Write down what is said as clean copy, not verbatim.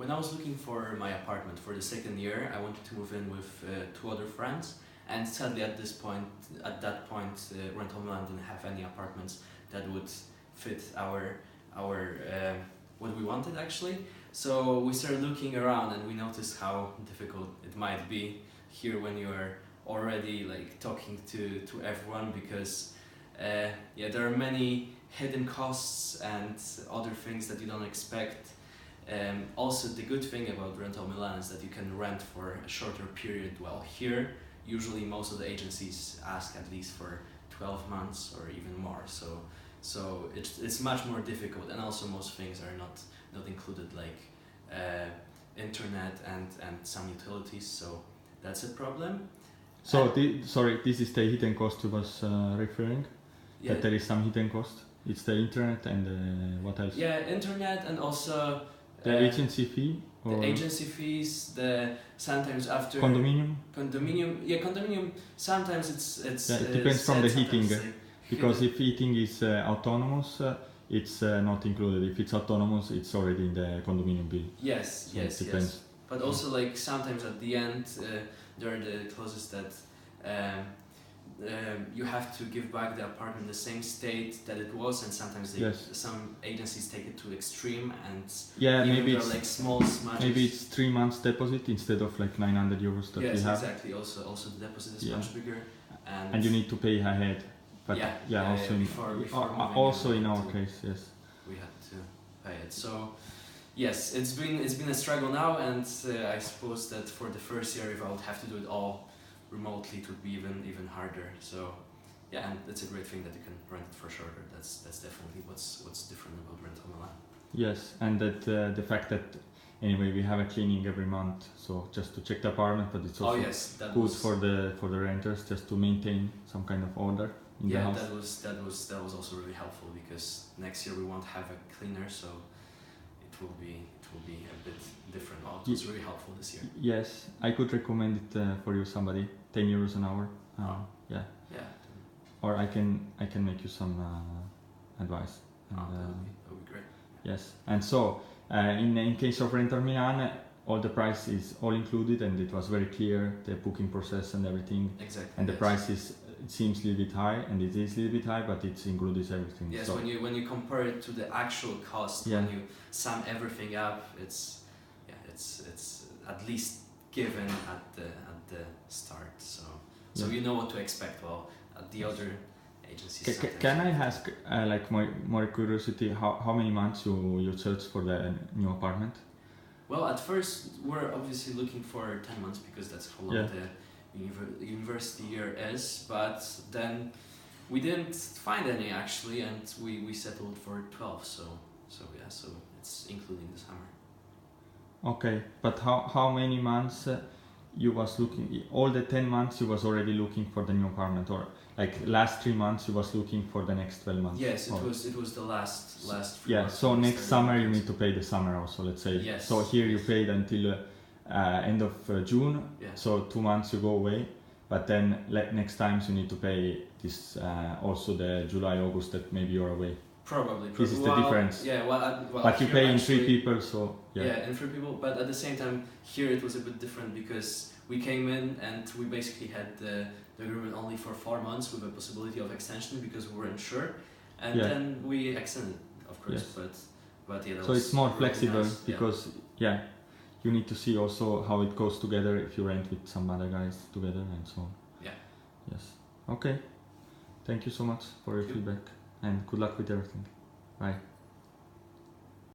When I was looking for my apartment for the second year, I wanted to move in with two other friends, and sadly at that point, Rental Milan didn't have any apartments that would fit our what we wanted actually. So we started looking around, and we noticed how difficult it might be here when you are already like talking to everyone, because there are many hidden costs and other things that you don't expect. Also, the good thing about Rental Milan is that you can rent for a shorter period, while here usually most of the agencies ask at least for 12 months or even more, so it's much more difficult, and also most things are not included, like internet and some utilities, so that's a problem. So this is the hidden cost you was referring? Yeah. That there is some hidden cost? It's the internet and what else? Yeah, internet, and also the agency fee? Or the agency fees, sometimes after condominium? Condominium, sometimes it's it depends from the heating, because hidden. if heating is autonomous, it's not included. If it's autonomous, it's already in the condominium bill. Yes, so yes. But also, like, sometimes at the end there are the clauses that you have to give back the apartment in the same state that it was, and sometimes some agencies take it to extreme, and maybe it's like small smudges. Maybe it's 3 months deposit instead of like 900 euros that we have. Yes, exactly. Also the deposit is much bigger, and you need to pay ahead. But also in our case, yes, we had to pay it. So yes, it's been a struggle now, and I suppose that for the first year, if I would have to do it all remotely, it would be even harder. So and it's a great thing that you can rent it for shorter. That's definitely what's different about Rental Milan. Yes, and that the fact that anyway we have a cleaning every month, so just to check the apartment, but it's also good for the renters, just to maintain some kind of order in the house. that was also really helpful, because next year we won't have a cleaner, so it will be a bit different. It was really helpful this year. Yes, I could recommend it for you, somebody, 10 euros an hour. Yeah. Or I can make you some advice. That would be great. Yes, and so in case of Rental Milan, all the price is all included, and it was very clear, the booking process and everything. Exactly. And the price it seems a little bit high, and it is a little bit high, but it includes everything. Yes, so when you compare it to the actual cost, when you sum everything up, it's at least given at the start. So you know what to expect. Well, at the other agencies. Can I ask, like more curiosity, how many months you search for the new apartment? Well, at first we're obviously looking for 10 months, because that's how long the university year is. But then we didn't find any actually, and we settled for 12. So it's including the summer. Okay, but how many months you was looking? All the 10 months you was already looking for the new apartment, or like last 3 months you was looking for the next 12 months? Yes, it was the last 3 months. So next summer you need to pay the summer also, let's say. Yes. So here you paid until end of June. Yeah. So 2 months you go away, but then next times you need to pay this also the July, August that maybe you're away. Probably. This is the difference. Yeah, but you pay in 3 people, so in 3 people. But at the same time, here it was a bit different, because we came in and we basically had the agreement only for 4 months with a possibility of extension, because we weren't sure, and then we extended, of course. Yes. But so it's more really flexible, nice. because you need to see also how it goes together if you rent with some other guys together and so on. Yeah. Yes. Okay. Thank you so much for your feedback, and good luck with everything. Bye.